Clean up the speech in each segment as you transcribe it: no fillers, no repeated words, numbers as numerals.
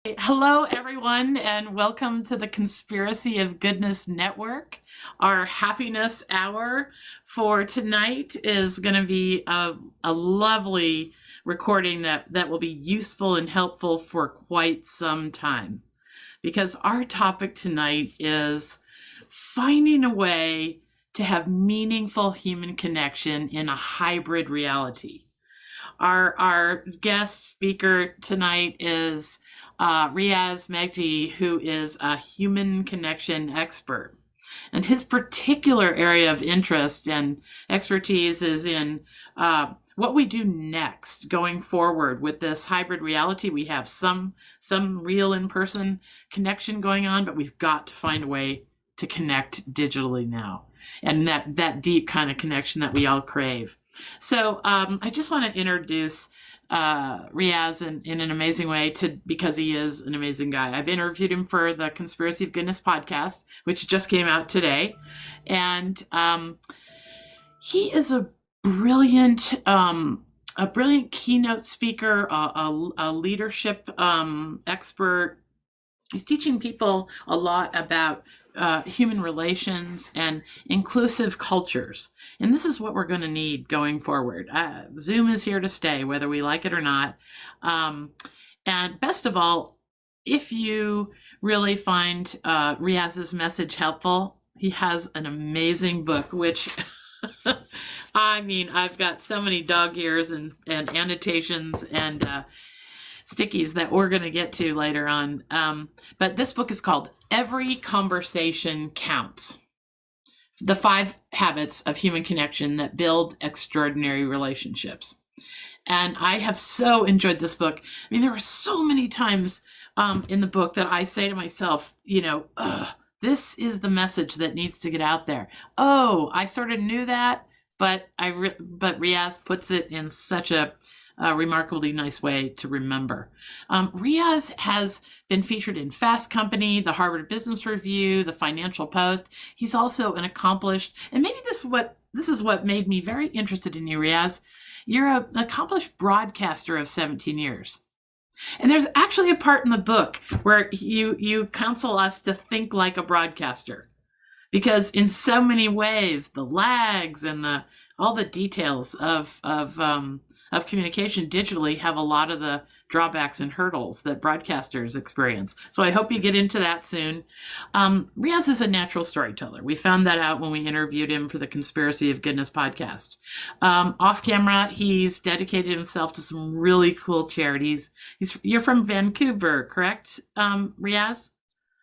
Hello, everyone, and welcome to the Conspiracy of Goodness Network. Our happiness hour for tonight is going to be a lovely recording that will be useful and helpful for quite some time. Because our topic tonight is finding a way to have meaningful human connection in a hybrid reality. Our guest speaker tonight is Riaz Meghji, who is a human connection expert. And his particular area of interest and expertise is in what we do next going forward with this hybrid reality. We have some real in-person connection going on, but we've got to find a way to connect digitally now, and that deep kind of connection that we all crave. So I just want to introduce Riaz in an amazing way because he is an amazing guy. I've interviewed him for the Conspiracy of Goodness podcast, which just came out today. And he is a brilliant keynote speaker, a leadership expert. He's teaching people a lot about human relations and inclusive cultures. And this is what we're going to need going forward. Zoom is here to stay, whether we like it or not. And best of all, if you really find Riaz's message helpful, he has an amazing book, which I mean, I've got so many dog ears and annotations and stickies that we're going to get to later on. But this book is called Every Conversation Counts: The 5 Habits of Human Connection That Build Extraordinary Relationships. And I have so enjoyed this book. I mean, there are so many times in the book that I say to myself, this is the message that needs to get out there. Oh, I sort of knew that, but Riaz puts it in such a remarkably nice way to remember. Riaz has been featured in Fast Company, the Harvard Business Review, the Financial Post. He's also an accomplished, and maybe this is what made me very interested in you, Riaz. You're an accomplished broadcaster of 17 years. And there's actually a part in the book where you counsel us to think like a broadcaster, because in so many ways, the lags and all the details of communication digitally have a lot of the drawbacks and hurdles that broadcasters experience. So I hope you get into that soon. Riaz is a natural storyteller. We found that out when we interviewed him for the Conspiracy of Goodness podcast. Off camera, he's dedicated himself to some really cool charities. You're from Vancouver, correct, Riaz?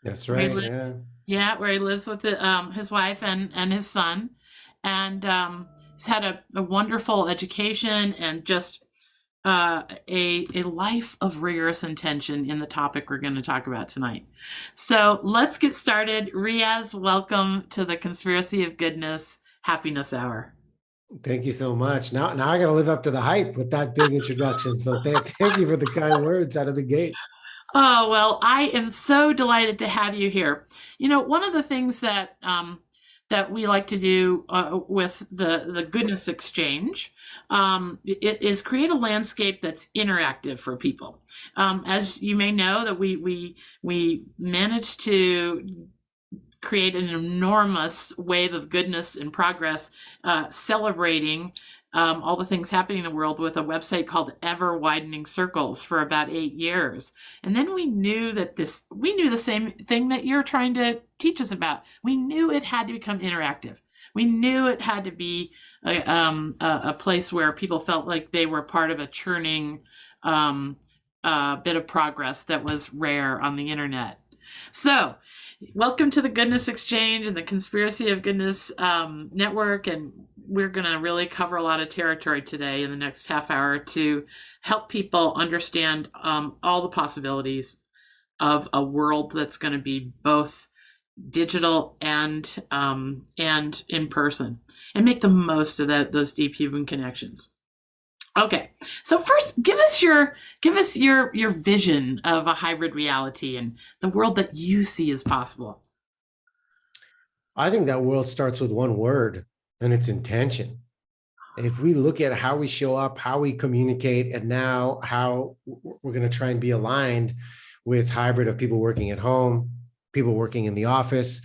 That's right. Yeah. Yeah, where he lives with his wife and his son. And he's had a wonderful education and just a life of rigorous intention in the topic we're going to talk about tonight. So let's get started. Riaz, welcome to the Conspiracy of Goodness Happiness Hour. Thank you so much. Now I got to live up to the hype with that big introduction. So thank you for the kind words out of the gate. Oh, well, I am so delighted to have you here. One of the things that we like to do with the Goodness Exchange is create a landscape that's interactive for people. As you may know, that we managed to create an enormous wave of goodness and progress, celebrating all the things happening in the world with a website called Ever Widening Circles for about 8 years. And then we knew the same thing that you're trying to teach us about. We knew it had to become interactive. We knew it had to be a place where people felt like they were part of a churning bit of progress that was rare on the internet. So welcome to the Goodness Exchange and the Conspiracy of Goodness Network. And we're going to really cover a lot of territory today in the next half hour to help people understand all the possibilities of a world that's going to be both digital and in person, and make the most of those deep human connections. Okay, so first, give us your vision of a hybrid reality and the world that you see as possible. I think that world starts with one word, and it's intention. If we look at how we show up, how we communicate, and now how we're going to try and be aligned with hybrid of people working at home, people working in the office.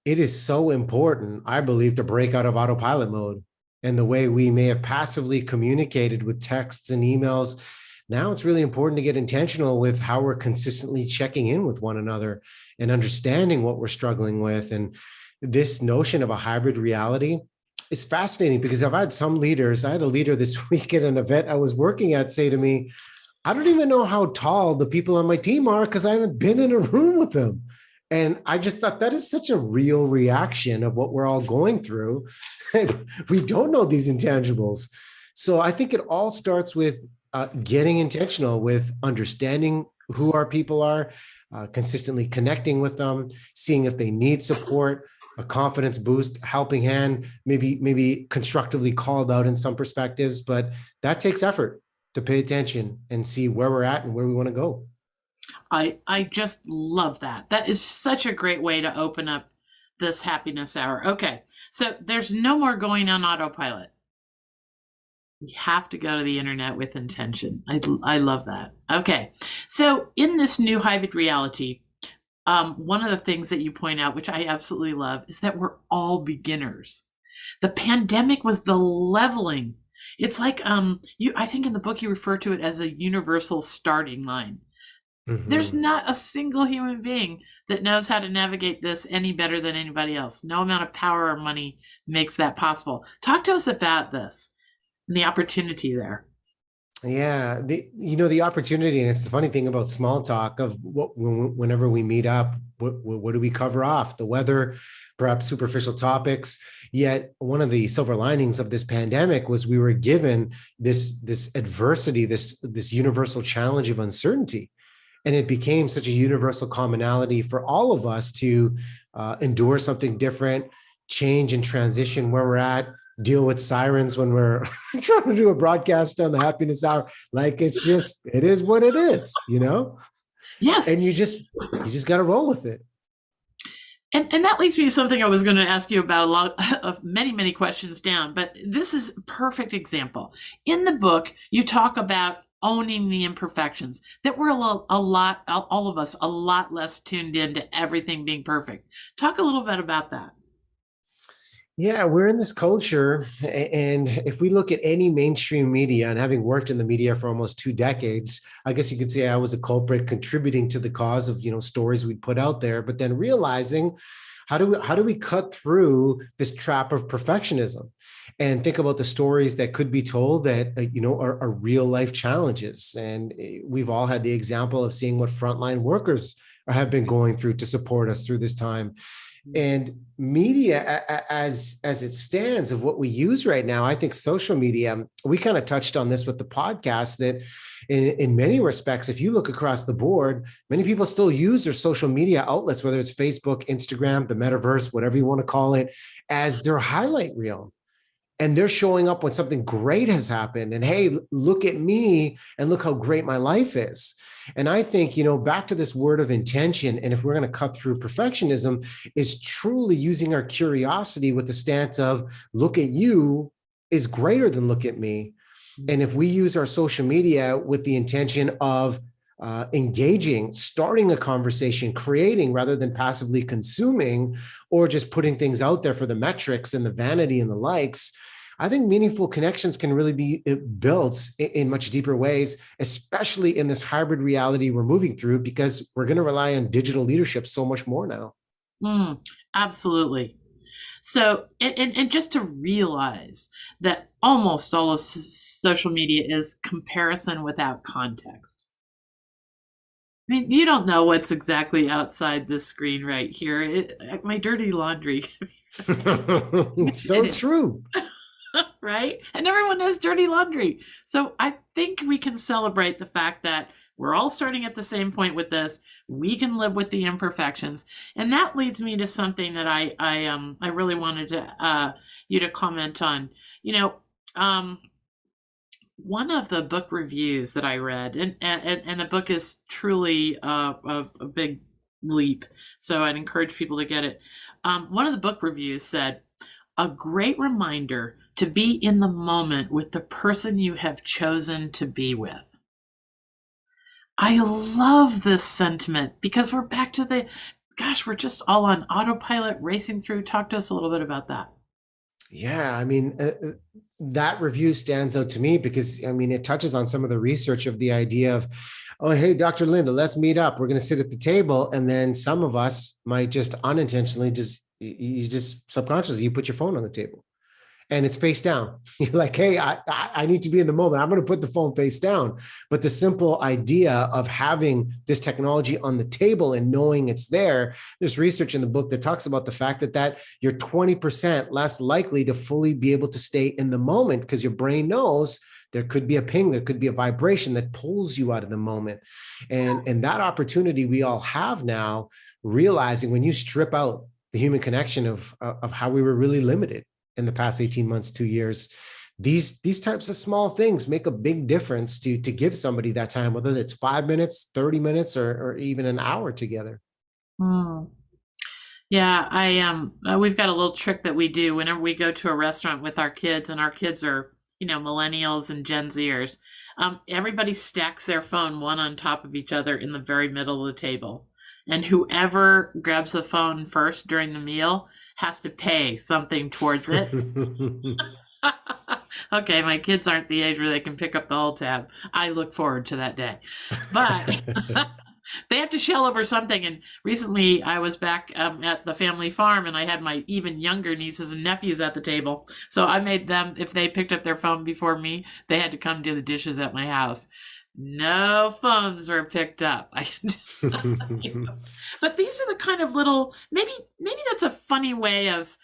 It is so important, I believe, to break out of autopilot mode. And the way we may have passively communicated with texts and emails, now it's really important to get intentional with how we're consistently checking in with one another and understanding what we're struggling with. And this notion of a hybrid reality is fascinating because I've had some leaders. I had a leader this week at an event I was working at say to me, I don't even know how tall the people on my team are because I haven't been in a room with them. And I just thought that is such a real reaction of what we're all going through. We don't know these intangibles. So I think it all starts with getting intentional with understanding who our people are, consistently connecting with them, seeing if they need support, a confidence boost, helping hand, maybe constructively called out in some perspectives, but that takes effort to pay attention and see where we're at and where we want to go. I just love that. That is such a great way to open up this happiness hour. Okay, so there's no more going on autopilot. We have to go to the internet with intention. I love that. Okay, so in this new hybrid reality, one of the things that you point out, which I absolutely love, is that we're all beginners. The pandemic was the leveling. It's like I think in the book you refer to it as a universal starting line. There's not a single human being that knows how to navigate this any better than anybody else. No amount of power or money makes that possible. Talk to us about this and the opportunity there. Yeah, the opportunity, and it's the funny thing about small talk of whenever we meet up, what do we cover off? The weather, perhaps superficial topics. Yet one of the silver linings of this pandemic was we were given this adversity, this universal challenge of uncertainty. And it became such a universal commonality for all of us to endure something different, change and transition where we're at, deal with sirens when we're trying to do a broadcast on the happiness hour. Like it is what it is, Yes. And you just got to roll with it. And that leads me to something I was going to ask you about, a lot of many questions down, but this is a perfect example. In the book, you talk about owning the imperfections, that we're all of us, a lot less tuned into everything being perfect. Talk a little bit about that. Yeah, we're in this culture. And if we look at any mainstream media, and having worked in the media for almost 2 decades, I guess you could say I was a culprit contributing to the cause of, stories we'd put out there, but then realizing how do we cut through this trap of perfectionism and think about the stories that could be told that, are real life challenges. And we've all had the example of seeing what frontline workers have been going through to support us through this time. And media as it stands of what we use right now, I think social media, we kind of touched on this with the podcast, that in many respects, if you look across the board, many people still use their social media outlets, whether it's Facebook, Instagram, the metaverse, whatever you want to call it, as their highlight reel. And they're showing up when something great has happened. And hey, look at me and look how great my life is. And I think, back to this word of intention, and if we're going to cut through perfectionism, is truly using our curiosity with the stance of look at you is greater than look at me. And if we use our social media with the intention of engaging, starting a conversation, creating rather than passively consuming, or just putting things out there for the metrics and the vanity and the likes, I think meaningful connections can really be built in much deeper ways, especially in this hybrid reality we're moving through, because we're going to rely on digital leadership so much more now. Absolutely. So, and just to realize that almost all of social media is comparison without context. I mean, you don't know what's exactly outside this screen right here. My dirty laundry. So true. Right? And everyone has dirty laundry. So I think we can celebrate the fact that we're all starting at the same point with this. We can live with the imperfections. And that leads me to something that I really wanted to you to comment on. One of the book reviews that I read, and the book is truly a big leap, so I'd encourage people to get it. One of the book reviews said, "A great reminder to be in the moment with the person you have chosen to be with." I love this sentiment because we're back to gosh, we're just all on autopilot racing through. Talk to us a little bit about that. Yeah, I mean, that review stands out to me because, I mean, it touches on some of the research of the idea of, oh, hey, Dr. Linda, let's meet up. We're going to sit at the table. And then some of us might just unintentionally you just subconsciously, you put your phone on the table and it's face down. You're like, hey, I need to be in the moment. I'm going to put the phone face down. But the simple idea of having this technology on the table and knowing it's there, there's research in the book that talks about the fact that you're 20% less likely to fully be able to stay in the moment because your brain knows there could be a ping, there could be a vibration that pulls you out of the moment. And that opportunity we all have now, realizing when you strip out the human connection of how we were really limited in the past 18 months, 2 years, these types of small things make a big difference to give somebody that time, whether it's 5 minutes, 30 minutes, or even an hour together. Hmm. Yeah, we've got a little trick that we do whenever we go to a restaurant with our kids, and our kids are, millennials and Gen Zers. Everybody stacks their phone one on top of each other in the very middle of the table. And whoever grabs the phone first during the meal has to pay something towards it. Okay, my kids aren't the age where they can pick up the whole tab. I look forward to that day. But they have to shell over something. And recently I was back at the family farm and I had my even younger nieces and nephews at the table. So I made them, if they picked up their phone before me, they had to come do the dishes at my house. No phones were picked up. I can tell you. But these are the kind of little, maybe that's a funny way of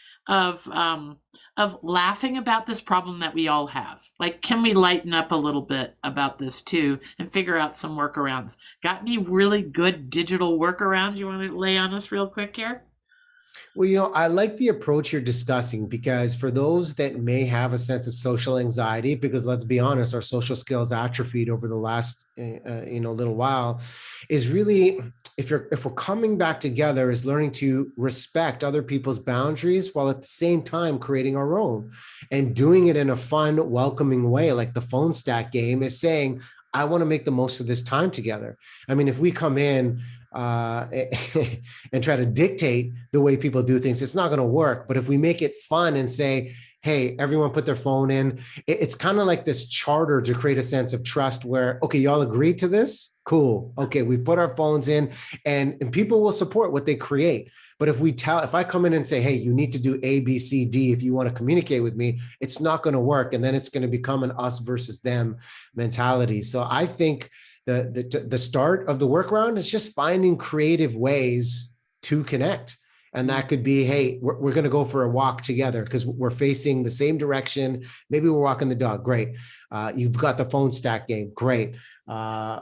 laughing about this problem that we all have. Like, can we lighten up a little bit about this too and figure out some workarounds? Got any really good digital workarounds you want to lay on us real quick here? Well, I like the approach you're discussing because for those that may have a sense of social anxiety, because let's be honest, our social skills atrophied over the last little while, is really if we're coming back together, is learning to respect other people's boundaries while at the same time creating our own and doing it in a fun, welcoming way, like the phone stack game is saying, I want to make the most of this time together. I mean, if we come in and try to dictate the way people do things, it's not going to work. But if we make it fun and say, hey, everyone put their phone in, it's kind of like this charter to create a sense of trust where, okay, y'all agree to this? Cool. Okay, we put our phones in and people will support what they create. But if I come in and say, hey, you need to do A, B, C, D if you want to communicate with me, it's not going to work. And then it's going to become an us versus them mentality. So I think the start of the workaround is just finding creative ways to connect. And that could be, hey, we're going to go for a walk together because we're facing the same direction. Maybe we're walking the dog. Great. You've got the phone stack game. Great. I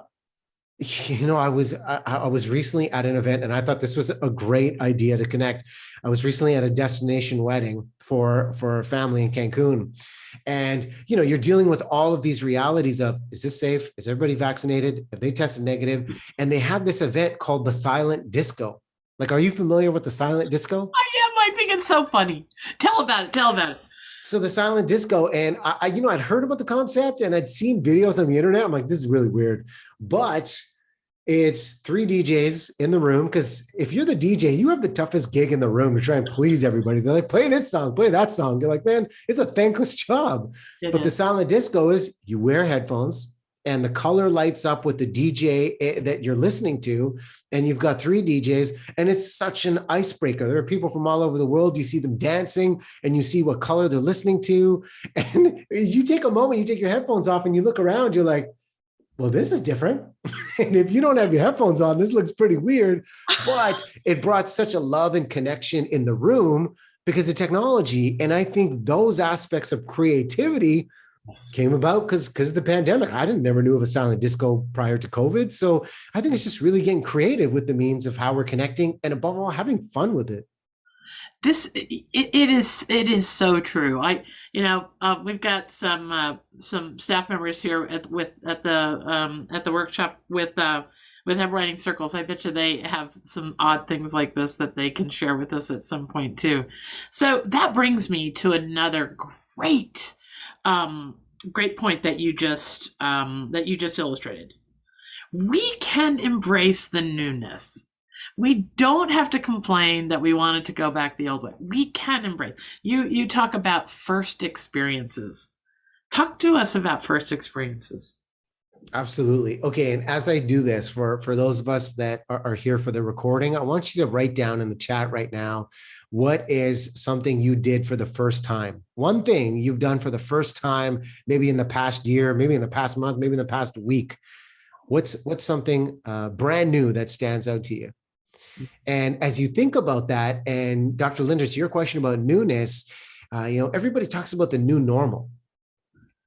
was recently at an event and I thought this was a great idea to connect. I was recently at a destination wedding for a family in Cancun. And, you're dealing with all of these realities of, is this safe? Is everybody vaccinated? Have they tested negative? And they had this event called the silent disco. Like, are you familiar with the silent disco? I am. I think it's so funny. Tell about it. So the silent disco, and I'd heard about the concept and I'd seen videos on the internet. I'm like, this is really weird, but it's 3 DJs in the room. Because if you're the DJ, you have the toughest gig in the room to try and please everybody. They're like, play this song, play that song. You're like, man, it's a thankless job. But the silent disco is you wear headphones and the color lights up with the DJ that you're listening to. And you've got 3 DJs and it's such an icebreaker. There are people from all over the world. You see them dancing and you see what color they're listening to. And you take a moment, you take your headphones off and you look around, you're like, well, this is different. And if you don't have your headphones on, this looks pretty weird, but it brought such a love and connection in the room because of technology. And I think those aspects of creativity came about because of the pandemic. I never knew of a silent disco prior to COVID. So I think it's just really getting creative with the means of how we're connecting and above all, having fun with it. It is so true. We've got some staff members here at the workshop with Have Writing Circles. I bet you they have some odd things like this that they can share with us at some point too. So that brings me to another great point that you just illustrated. we can embrace the newness. We don't have to complain that we wanted to go back the old way. We can embrace. You talk about first experiences. Talk to us about first experiences. Absolutely. Okay. And as I do this, for those of us that are here for the recording, I want you to write down in the chat right now, what is something you did for the first time? One thing you've done for the first time, maybe in the past year, maybe in the past month, maybe in the past week. What's something brand new that stands out to you? And as you think about that, and Dr. Linder, to your question about newness, everybody talks about the new normal.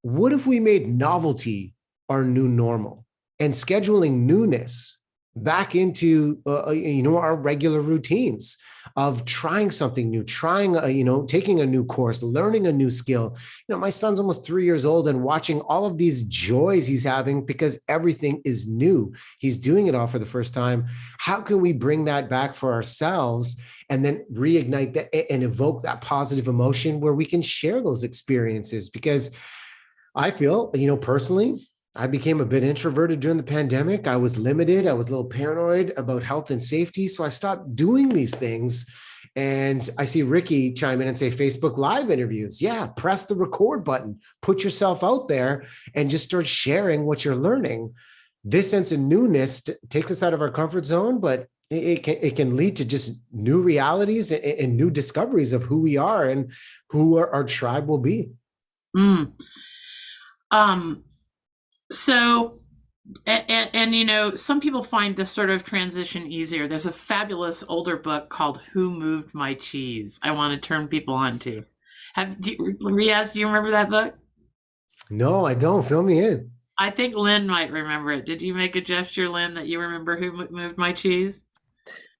What if we made novelty our new normal and scheduling newness back into our regular routines of trying something new, taking a new course, learning a new skill. My son's almost 3 years old, and watching all of these joys he's having because everything is new. He's doing it all for the first time. How can we bring that back for ourselves and then reignite that and evoke that positive emotion where we can share those experiences? Because I feel, personally, I became a bit introverted during the pandemic. I was limited. I was a little paranoid about health and safety. So I stopped doing these things. And I see Ricky chime in and say, Facebook Live interviews. Yeah, press the record button, put yourself out there and just start sharing what you're learning. This sense of newness takes us out of our comfort zone, but it can lead to just new realities and new discoveries of who we are and who our tribe will be. Mm. So, and some people find this sort of transition easier. There's a fabulous older book called Who Moved My Cheese? I want to turn people on to. Riaz, do you remember that book? No, I don't. Fill me in. I think Lynn might remember it. Did you make a gesture, Lynn, that you remember Who Moved My Cheese?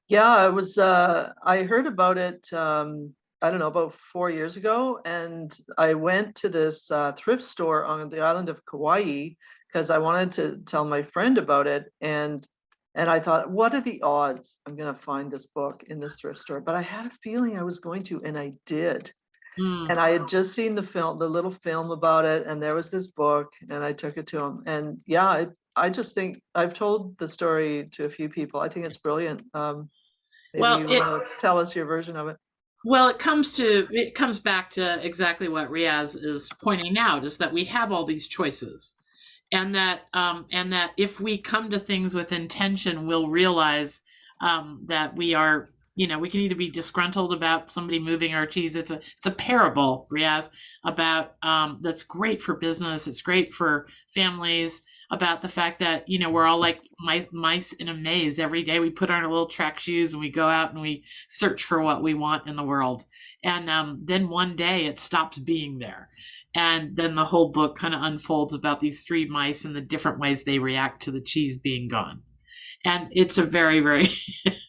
Yeah, it was, I heard about it, I don't know, about 4 years ago. And I went to this thrift store on the island of Kauai because I wanted to tell my friend about it. And I thought, what are the odds I'm going to find this book in this thrift store? But I had a feeling I was going to, and I did. And I had just seen the little film about it. And there was this book, and I took it to him. And yeah, I just think I've told the story to a few people. I think it's brilliant. Maybe you want to tell us your version of it. Well, it comes back to exactly what Riaz is pointing out, is that we have all these choices, and that if we come to things with intention, we'll realize that we are, we can either be disgruntled about somebody moving our cheese. It's a parable, Riaz, about that's great for business. It's great for families, about the fact that, we're all like mice in a maze. Every day we put on our little track shoes and we go out and we search for what we want in the world. And then one day it stops being there. And then the whole book kind of unfolds about these three mice and the different ways they react to the cheese being gone. And it's a very, very,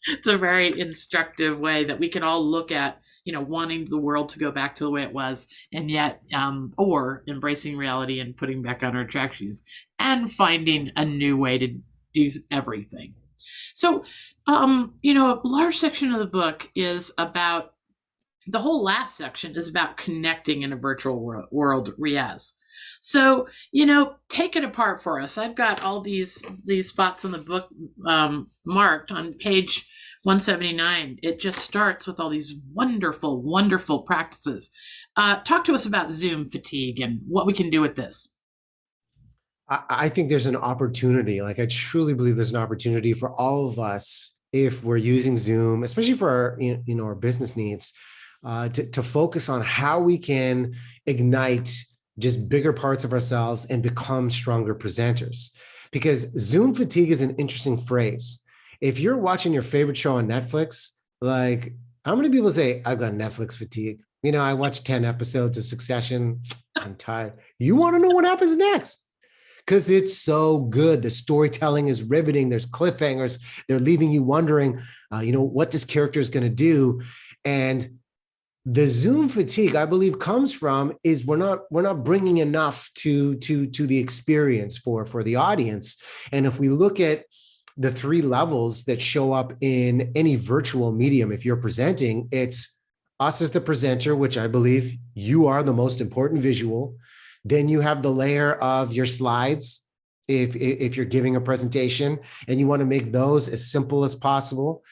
it's a very instructive way that we can all look at, wanting the world to go back to the way it was, and yet, or embracing reality and putting back on our track shoes and finding a new way to do everything. So, a large section of the book is about, the whole last section is about connecting in a virtual world, Riaz. So, take it apart for us. I've got all these spots in the book marked on page 179. It just starts with all these wonderful, wonderful practices. Talk to us about Zoom fatigue and what we can do with this. I think there's an opportunity. I truly believe there's an opportunity for all of us, if we're using Zoom, especially for our, our business needs, to focus on how we can ignite just bigger parts of ourselves and become stronger presenters. Because Zoom fatigue is an interesting phrase. If you're watching your favorite show on Netflix, how many people say, I've got Netflix fatigue? I watched 10 episodes of Succession. I'm tired. You want to know what happens next? Because it's so good. The storytelling is riveting. There's cliffhangers. They're leaving you wondering, what this character is going to do. And the Zoom fatigue, I believe, comes from is we're not bringing enough to the experience for the audience. And if we look at the three levels that show up in any virtual medium, if you're presenting, it's us as the presenter, which I believe you are the most important visual. Then you have the layer of your slides if you're giving a presentation, and you want to make those as simple as possible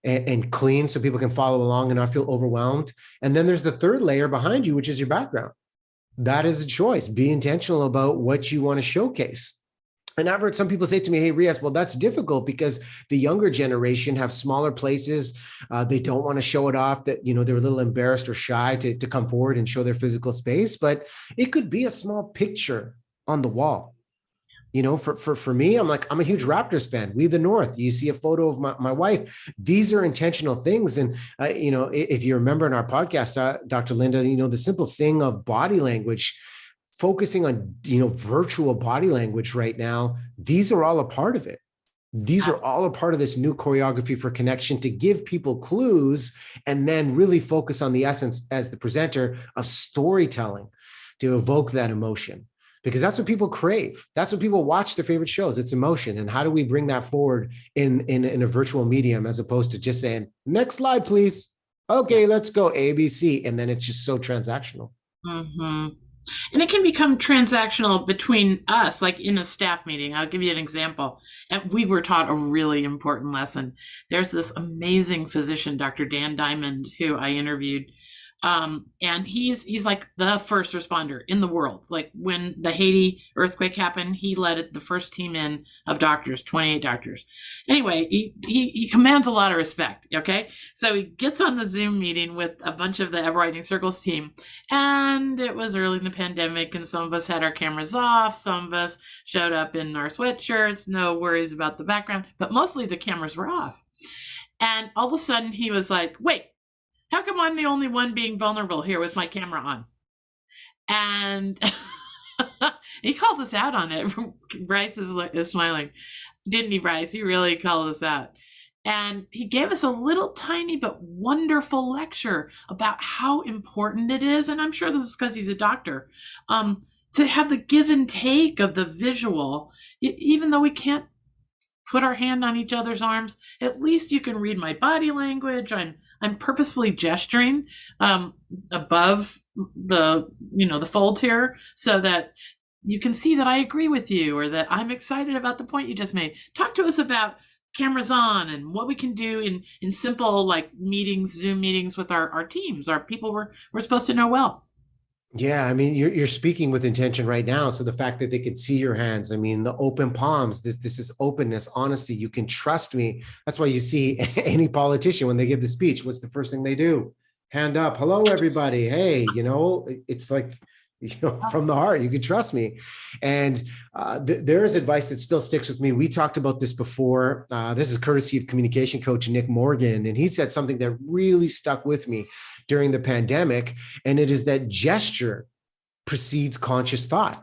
and clean so people can follow along and not feel overwhelmed. And then there's the third layer behind you, which is your background. That is a choice. Be intentional about what you want to showcase. And I've heard some people say to me, hey, Riaz, well, that's difficult because the younger generation have smaller places. They don't want to show it off, that, you know, they're a little embarrassed or shy to come forward and show their physical space. But it could be a small picture on the wall. You know, for me, I'm a huge Raptors fan. We the North. You see a photo of my wife. These are intentional things. And, you know, if you remember in our podcast, Dr. Linda, you know, the simple thing of body language, focusing on, you know, virtual body language right now, these are all a part of it. These are all a part of this new choreography for connection to give people clues and then really focus on the essence as the presenter of storytelling to evoke that emotion. Because that's what people crave. That's what people watch their favorite shows. It's emotion. And how do we bring that forward in a virtual medium as opposed to just saying, next slide, please. Okay, let's go ABC. And then it's just so transactional. Mm-hmm. And it can become transactional between us, like in a staff meeting. I'll give you an example. And we were taught a really important lesson. There's this amazing physician, Dr. Dan Diamond, who I interviewed. And he's like the first responder in the world. Like when the Haiti earthquake happened, he led the first team in of doctors, 28 doctors. Anyway, he commands a lot of respect. Okay. So he gets on the Zoom meeting with a bunch of the Ever Widening Circles team. And it was early in the pandemic, and some of us had our cameras off. Some of us showed up in our sweatshirts, no worries about the background, but mostly the cameras were off. And all of a sudden he was like, wait, how come I'm the only one being vulnerable here with my camera on? And he called us out on it. Bryce is smiling. Didn't he, Bryce? He really called us out. And he gave us a little tiny but wonderful lecture about how important it is. And I'm sure this is because he's a doctor, to have the give and take of the visual, even though we can't put our hand on each other's arms. At least you can read my body language. I'm purposefully gesturing above the fold here so that you can see that I agree with you or that I'm excited about the point you just made. Talk to us about cameras on and what we can do in simple like meetings, Zoom meetings with our teams, our people we're supposed to know well. Yeah, I mean, you're speaking with intention right now. So the fact that they can see your hands, I mean, the open palms, this is openness, honesty. You can trust me. That's why you see any politician when they give the speech, what's the first thing they do? Hand up. Hello, everybody. Hey, you know, it's like, you know, from the heart, you can trust me. And there is advice that still sticks with me. We talked about this before. This is courtesy of communication coach Nick Morgan. And he said something that really stuck with me during the pandemic. And it is that gesture precedes conscious thought.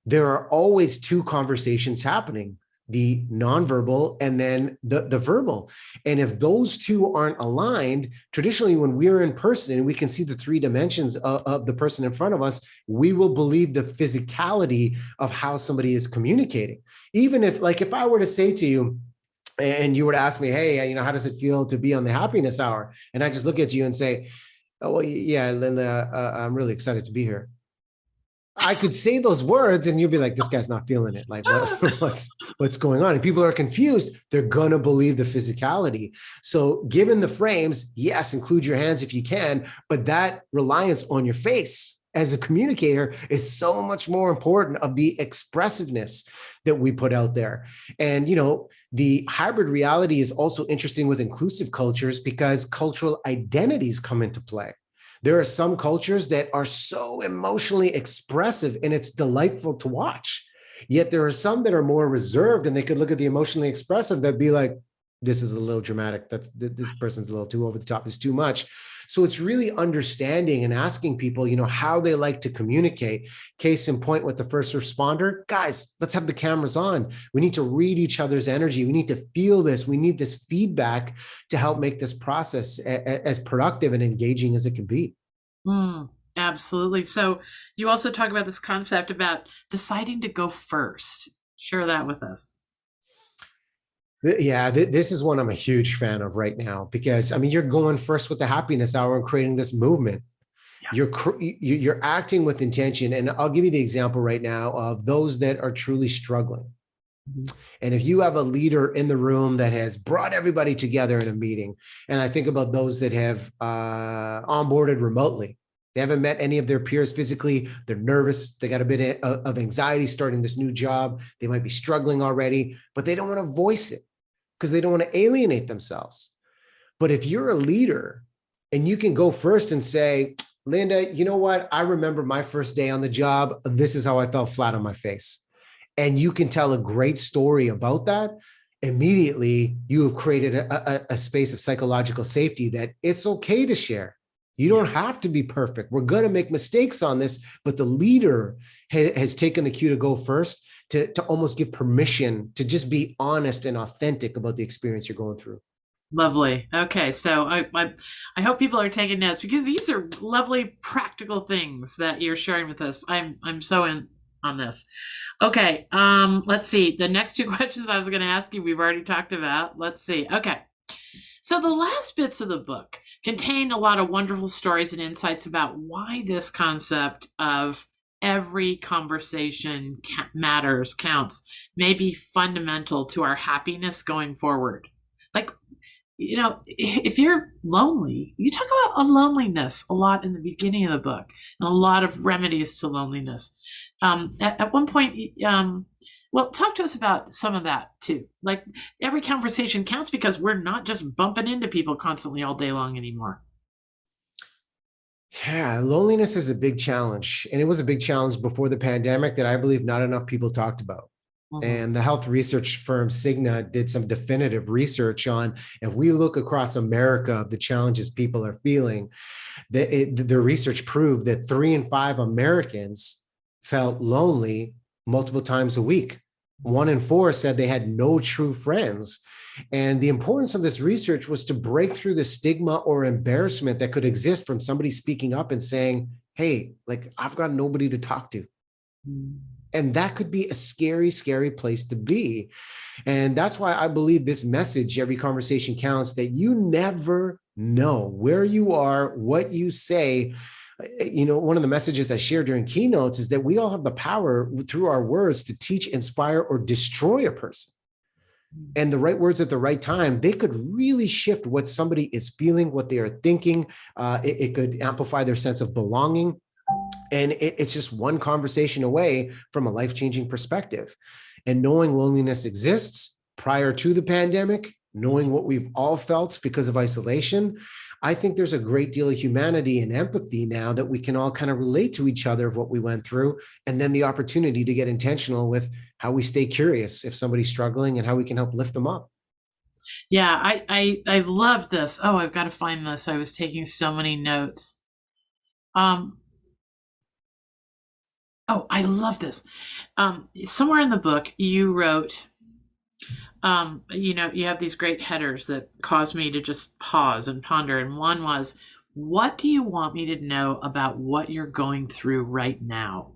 There are always two conversations happening, the nonverbal and then the verbal. And if those two aren't aligned, traditionally, when we're in person and we can see the three dimensions of the person in front of us, we will believe the physicality of how somebody is communicating. Even if I were to say to you, and you were to ask me, hey, you know, how does it feel to be on the happiness hour? And I just look at you and say, oh, well, yeah, Linda, I'm really excited to be here. I could say those words and you'll be like, this guy's not feeling it. Like what's going on? And people are confused. They're going to believe the physicality. So given the frames, yes, include your hands if you can, but that reliance on your face as a communicator is so much more important of the expressiveness that we put out there. And, you know, the hybrid reality is also interesting with inclusive cultures because cultural identities come into play. There are some cultures that are so emotionally expressive and it's delightful to watch. Yet there are some that are more reserved and they could look at the emotionally expressive that'd be like, this is a little dramatic. This person's a little too over the top. It's too much. So it's really understanding and asking people, you know, how they like to communicate. Case in point with the first responder, guys, let's have the cameras on. We need to read each other's energy. We need to feel this. We need this feedback to help make this process as productive and engaging as it can be. Absolutely. So you also talk about this concept about deciding to go first. Share that with us. Yeah, this is one I'm a huge fan of right now because, I mean, you're going first with the happiness hour and creating this movement. you're acting with intention. And I'll give you the example right now of those that are truly struggling. Mhm. And if you have a leader in the room that has brought everybody together in a meeting, and I think about those that have onboarded remotely, they haven't met any of their peers physically. They're nervous. They got a bit of anxiety starting this new job. They might be struggling already, but they don't want to voice it because they don't want to alienate themselves. But if you're a leader and you can go first and say, Linda, you know what? I remember my first day on the job. This is how I felt flat on my face. And you can tell a great story about that. Immediately, you have created a space of psychological safety that it's okay to share. You don't have to be perfect. We're going to make mistakes on this, but the leader has taken the cue to go first, to almost give permission to just be honest and authentic about the experience you're going through. Lovely. Okay, so I hope people are taking notes, because these are lovely practical things that you're sharing with us. I'm so in on this. Okay, let's see. The next two questions I was going to ask you, we've already talked about. Let's see. Okay. So the last bits of the book contain a lot of wonderful stories and insights about why this concept of every conversation matters, counts, may be fundamental to our happiness going forward. Like, you know, if you're lonely, you talk about a loneliness a lot in the beginning of the book, and a lot of remedies to loneliness. At one point, well, talk to us about some of that too. Like, every conversation counts, because we're not just bumping into people constantly all day long anymore. Yeah, loneliness is a big challenge. And it was a big challenge before the pandemic that I believe not enough people talked about. Mhm. And the health research firm Cigna did some definitive research on, if we look across America, the challenges people are feeling, their research proved that 3 in 5 Americans felt lonely multiple times a week. 1 in 4 said they had no true friends. And the importance of this research was to break through the stigma or embarrassment that could exist from somebody speaking up and saying, hey, like, I've got nobody to talk to. Mm. And that could be a scary, scary place to be. And that's why I believe this message, every conversation counts, that you never know where you are, what you say. You know, one of the messages I share during keynotes is that we all have the power through our words to teach, inspire, or destroy a person. And the right words at the right time, they could really shift what somebody is feeling, what they are thinking. It could amplify their sense of belonging. And it's just one conversation away from a life-changing perspective. And knowing loneliness exists prior to the pandemic, knowing what we've all felt because of isolation, I think there's a great deal of humanity and empathy now that we can all kind of relate to each other of what we went through. And then the opportunity to get intentional with how we stay curious if somebody's struggling and how we can help lift them up. Yeah, I love this. Oh, I've got to find this. I was taking so many notes. Oh, I love this. Somewhere in the book, you wrote, you know, you have these great headers that cause me to just pause and ponder. And one was, what do you want me to know about what you're going through right now?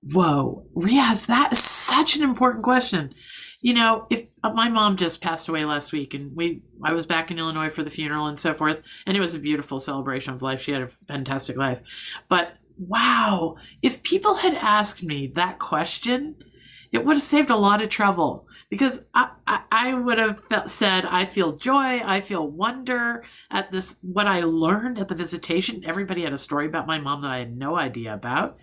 Whoa, Riaz, that is such an important question. You know, if my mom just passed away last week, and I was back in Illinois for the funeral and so forth, and it was a beautiful celebration of life. She had a fantastic life. But wow, if people had asked me that question, it would have saved a lot of trouble, because I would have said, I feel joy, I feel wonder at this, what I learned at the visitation. Everybody had a story about my mom that I had no idea about.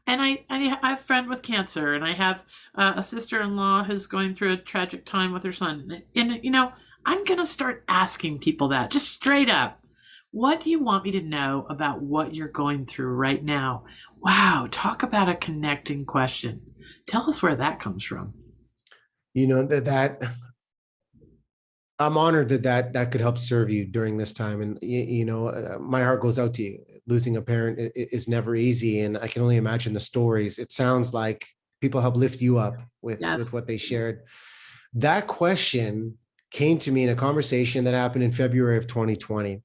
And I have a friend with cancer, and I have a sister-in-law who's going through a tragic time with her son. And, you know, I'm going to start asking people that, just straight up. What do you want me to know about what you're going through right now? Wow, talk about a connecting question. Tell us where that comes from. You know, that I'm honored that could help serve you during this time. And, you know, my heart goes out to you. Losing a parent is never easy. And I can only imagine the stories. It sounds like people help lift you up with what they shared. That question came to me in a conversation that happened in February of 2020.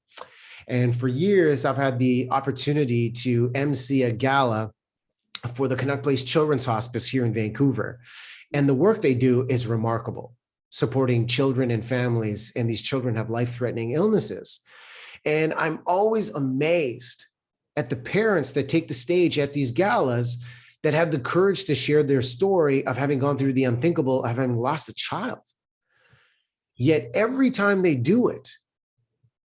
And for years, I've had the opportunity to MC a gala for the Canuck Place Children's Hospice here in Vancouver. And the work they do is remarkable, supporting children and families. And these children have life-threatening illnesses. And I'm always amazed at the parents that take the stage at these galas that have the courage to share their story of having gone through the unthinkable, of having lost a child. Yet every time they do it,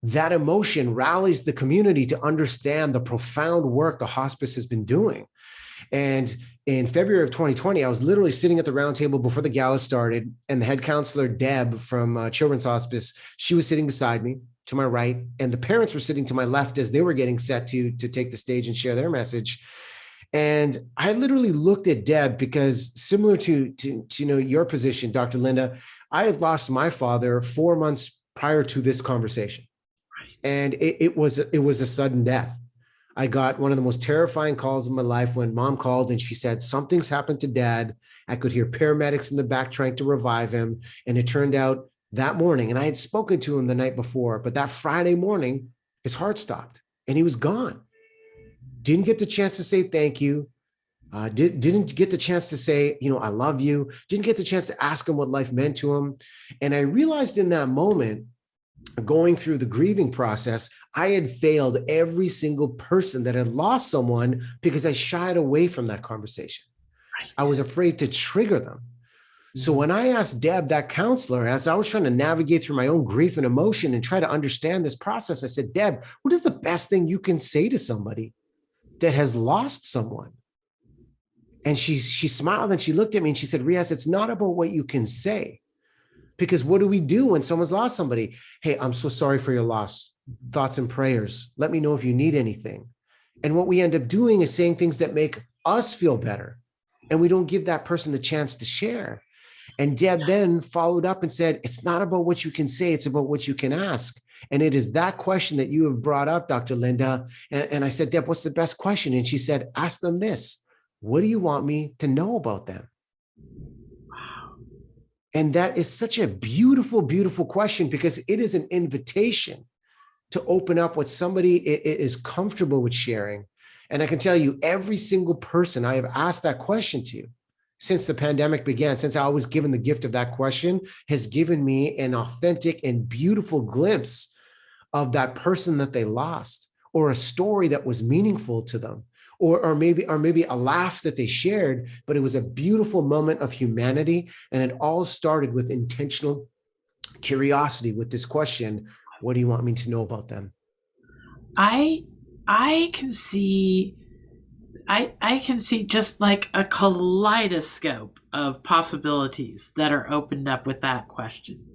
that emotion rallies the community to understand the profound work the hospice has been doing. And in February of 2020, I was literally sitting at the round table before the gala started, and the head counselor, Deb from Children's Hospice, she was sitting beside me to my right, and the parents were sitting to my left as they were getting set to take the stage and share their message. And I literally looked at Deb because, similar to your position, Dr. Linda, I had lost my father 4 months prior to this conversation. Right. And it was a sudden death. I got one of the most terrifying calls of my life when mom called and she said, something's happened to dad. I could hear paramedics in the back trying to revive him. And it turned out that morning, and I had spoken to him the night before, but that Friday morning, his heart stopped and he was gone. Didn't get the chance to say thank you. Didn't get the chance to say, I love you. Didn't get the chance to ask him what life meant to him. And I realized in that moment, going through the grieving process, I had failed every single person that had lost someone because I shied away from that conversation. Right. I was afraid to trigger them. So when I asked Deb, that counselor, as I was trying to navigate through my own grief and emotion and try to understand this process, I said, Deb, what is the best thing you can say to somebody that has lost someone? And she smiled and she looked at me and she said, Riaz, it's not about what you can say. Because what do we do when someone's lost somebody? Hey, I'm so sorry for your loss. Thoughts and prayers. Let me know if you need anything. And what we end up doing is saying things that make us feel better. And we don't give that person the chance to share. And Deb then followed up and said, it's not about what you can say, it's about what you can ask. And it is that question that you have brought up, Dr. Linda. And I said, Deb, what's the best question? And she said, ask them this. What do you want me to know about them? And that is such a beautiful, beautiful question, because it is an invitation to open up what somebody is comfortable with sharing. And I can tell you, every single person I have asked that question to since the pandemic began, since I was given the gift of that question, has given me an authentic and beautiful glimpse of that person that they lost, or a story that was meaningful to them. Or maybe a laugh that they shared, but it was a beautiful moment of humanity. And it all started with intentional curiosity with this question, what do you want me to know about them? I can see just like a kaleidoscope of possibilities that are opened up with that question.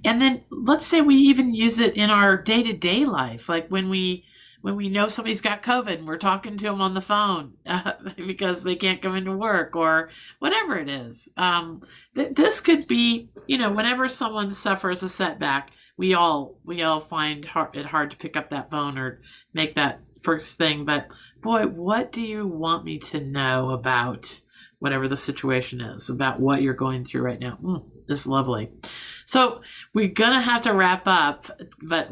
And then let's say we even use it in our day-to-day life, like when we know somebody's got COVID and we're talking to them on the phone because they can't come into work or whatever it is. This could be, whenever someone suffers a setback, we all find it hard to pick up that phone or make that first thing. But boy, what do you want me to know about whatever the situation is, about what you're going through right now? This is lovely. So we're going to have to wrap up, but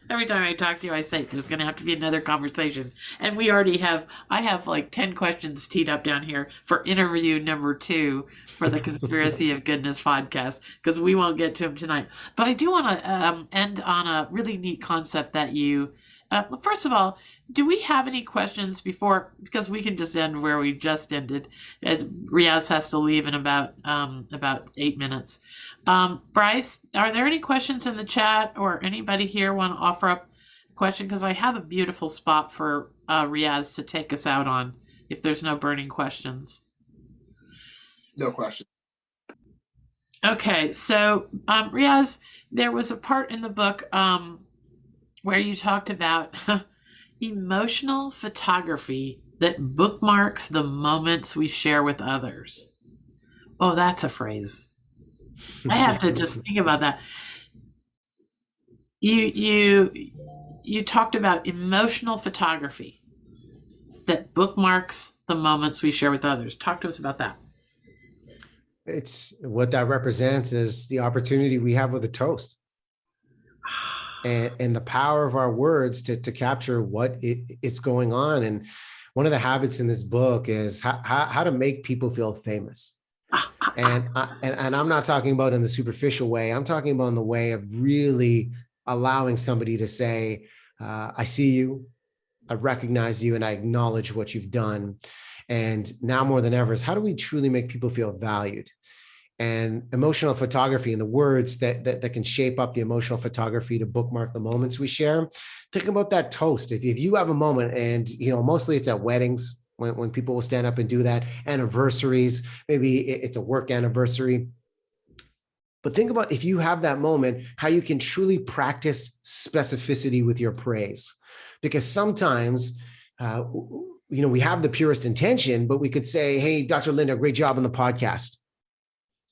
every time I talk to you, I say there's going to have to be another conversation. And I have like 10 questions teed up down here for interview number 2 for the Conspiracy of Goodness podcast, because we won't get to them tonight. But I do want to end on a really neat concept that you, first of all, do we have any questions before, because we can just end where we just ended, as Riaz has to leave in about 8 minutes. Bryce, are there any questions in the chat, or anybody here want to offer up a question? Because I have a beautiful spot for Riaz to take us out on, if there's no burning questions. No question. Okay, so Riaz, there was a part in the book where you talked about emotional photography that bookmarks the moments we share with others. Oh, that's a phrase. I have to just think about that. You talked about emotional photography that bookmarks the moments we share with others. Talk to us about that. It's what that represents is the opportunity we have with a toast. And the power of our words to capture what is going on. And one of the habits in this book is how to make people feel famous. And I'm not talking about in the superficial way. I'm talking about in the way of really allowing somebody to say, I see you, I recognize you, and I acknowledge what you've done. And now more than ever is, how do we truly make people feel valued? And emotional photography and the words that can shape up the emotional photography to bookmark the moments we share. Think about that toast. If you have a moment, and mostly it's at weddings when people will stand up and do that, anniversaries, maybe it's a work anniversary. But think about, if you have that moment, how you can truly practice specificity with your praise. Because sometimes, we have the purest intention, but we could say, hey, Dr. Linda, great job on the podcast.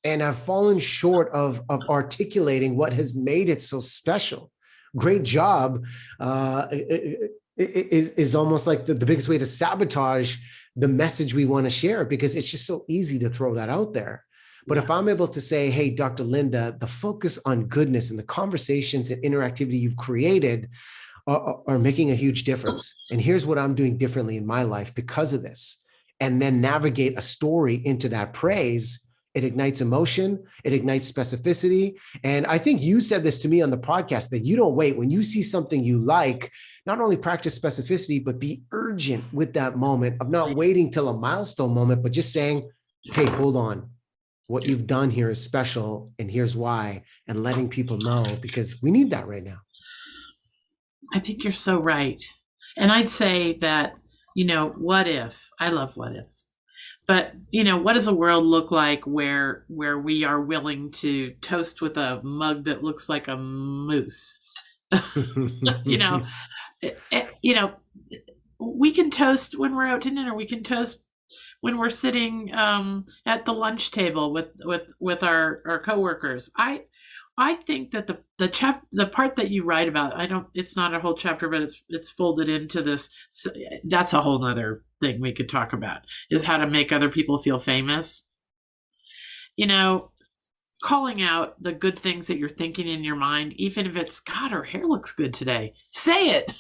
And I've fallen short of articulating what has made it so special. Great job is almost like the biggest way to sabotage the message we want to share, because it's just so easy to throw that out there. But if I'm able to say, hey, Dr. Linda, the focus on goodness and the conversations and interactivity you've created are making a huge difference. And here's what I'm doing differently in my life because of this. And then navigate a story into that praise. It ignites emotion, it ignites specificity. And I think you said this to me on the podcast, that you don't wait. When you see something you like, not only practice specificity, but be urgent with that moment of not waiting till a milestone moment, but just saying, hey, hold on. What you've done here is special, and here's why, and letting people know, because we need that right now. I think you're so right. And I'd say that, what if? I love what ifs. But, what does a world look like where we are willing to toast with a mug that looks like a moose? We can toast when we're out to dinner. We can toast when we're sitting at the lunch table with our coworkers. I think that the part that you write about, it's not a whole chapter, but it's folded into this. So that's a whole nother thing we could talk about, is how to make other people feel famous. Calling out the good things that you're thinking in your mind, even if it's, God, her hair looks good today. Say it.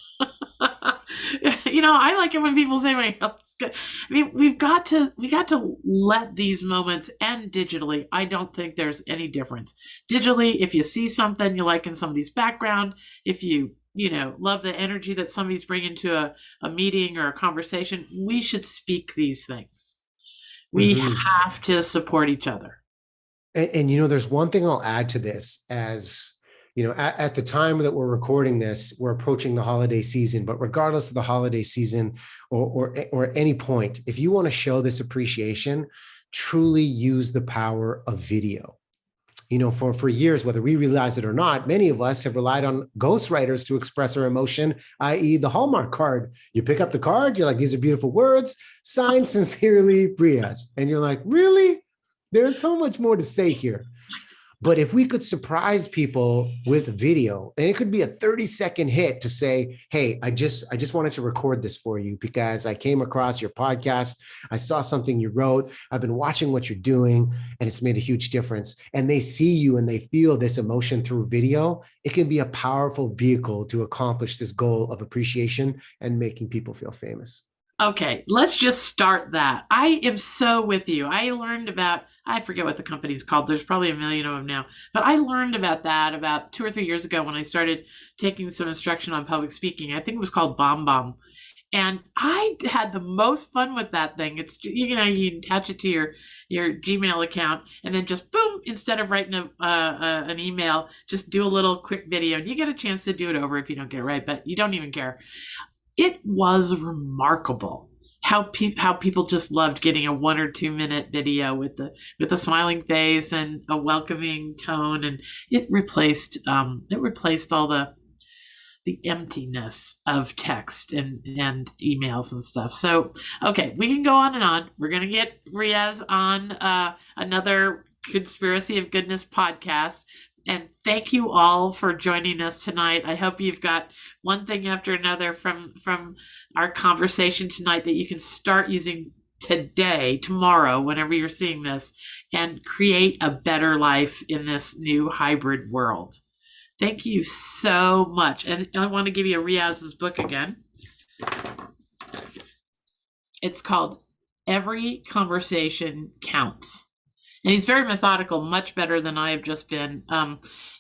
I like it when people say my hair looks good. I mean, we got to let these moments end digitally. I don't think there's any difference. Digitally, if you see something you like in somebody's background, if you love the energy that somebody's bringing to a meeting or a conversation, we should speak these things. We have to support each other. And there's one thing I'll add to this. As at the time that we're recording this, we're approaching the holiday season. But regardless of the holiday season or any point, if you want to show this appreciation, truly use the power of video. For years, whether we realize it or not, many of us have relied on ghostwriters to express our emotion, i.e. the Hallmark card. You pick up the card, you're like, these are beautiful words, signed sincerely, Riaz. And you're like, really? There's so much more to say here. But if we could surprise people with video, and it could be a 30-second hit to say, hey, I just wanted to record this for you because I came across your podcast. I saw something you wrote. I've been watching what you're doing, and it's made a huge difference. And they see you and they feel this emotion through video. It can be a powerful vehicle to accomplish this goal of appreciation and making people feel famous. Okay, let's just start that. I am so with you. I learned about, I forget what the company's called. There's probably a million of them now. But I learned about that about 2 or 3 years ago when I started taking some instruction on public speaking. I think it was called Bomb Bomb. And I had the most fun with that thing. It's, you attach it to your Gmail account and then just boom, instead of writing an email, just do a little quick video. And you get a chance to do it over if you don't get it right, but you don't even care. It was remarkable how people just loved getting a 1 or 2 minute video with the smiling face and a welcoming tone, and it replaced all the emptiness of text and emails and stuff. So, okay, we can go on and on. We're gonna get Riaz on another Conspiracy of Goodness podcast. And thank you all for joining us tonight. I hope you've got one thing after another from our conversation tonight that you can start using today, tomorrow, whenever you're seeing this, and create a better life in this new hybrid world. Thank you so much. And I want to give you Riaz's book again. It's called Every Conversation Counts. And he's very methodical, much better than I have just been.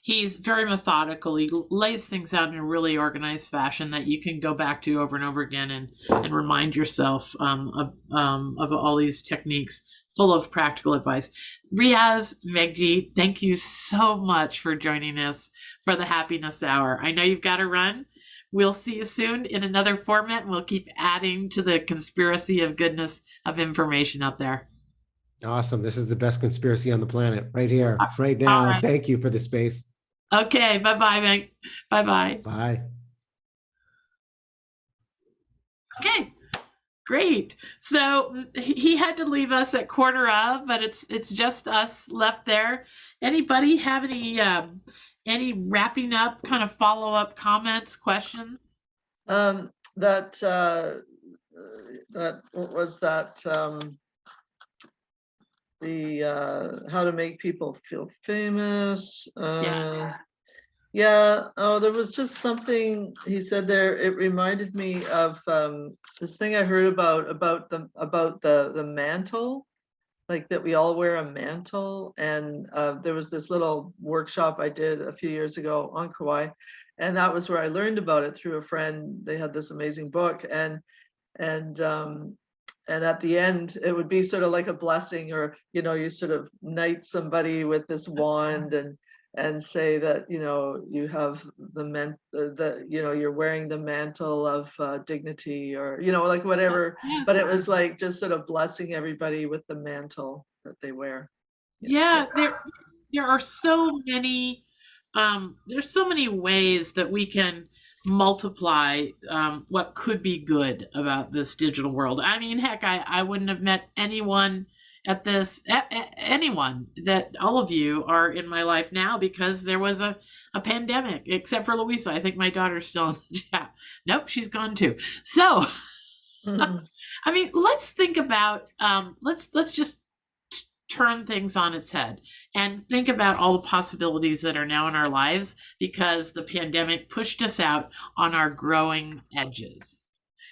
He's very methodical. He lays things out in a really organized fashion that you can go back to over and over again and remind yourself of all these techniques full of practical advice. Riaz Meghji, thank you so much for joining us for the Happiness Hour. I know you've got to run. We'll see you soon in another format, and we'll keep adding to the conspiracy of goodness of information out there. Awesome. This is the best conspiracy on the planet right here, right now. Right. Thank you for the space. Okay. Bye-bye, Meg. Bye-bye. Bye. Okay. Great. So he had to leave us at quarter of, but it's just us left there. Anybody have any wrapping up kind of follow-up comments, questions? What was that? The how to make people feel famous. Yeah. Oh, there was just something he said there. It reminded me of this thing I heard about the mantle, like that we all wear a mantle. And there was this little workshop I did a few years ago on Kauai, and that was where I learned about it through a friend. They had this amazing book, and at the end it would be sort of like a blessing, or you sort of knight somebody with this wand and say that you have you're wearing the mantle of dignity, or like whatever. Yes. But it was like just sort of blessing everybody with the mantle that they wear. Yeah, there are so many there's so many ways that we can multiply what could be good about this digital world. I mean, heck, I wouldn't have met anyone at this anyone that all of you are in my life now because there was a pandemic, except for Louisa. I think my daughter's still in the chat. Nope, she's gone too. So I mean, let's think about let's just turn things on its head and think about all the possibilities that are now in our lives because the pandemic pushed us out on our growing edges.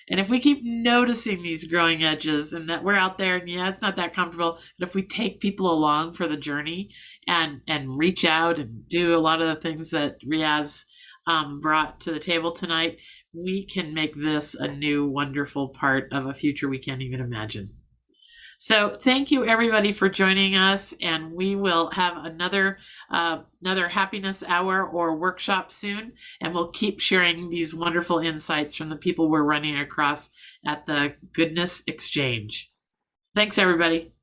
And if we keep noticing these growing edges and that we're out there and yeah, it's not that comfortable, but if we take people along for the journey and reach out and do a lot of the things that Riaz brought to the table tonight, we can make this a new wonderful part of a future we can't even imagine. So thank you everybody for joining us, and we will have another happiness hour or workshop soon, and we'll keep sharing these wonderful insights from the people we're running across at the Goodness Exchange. Thanks everybody.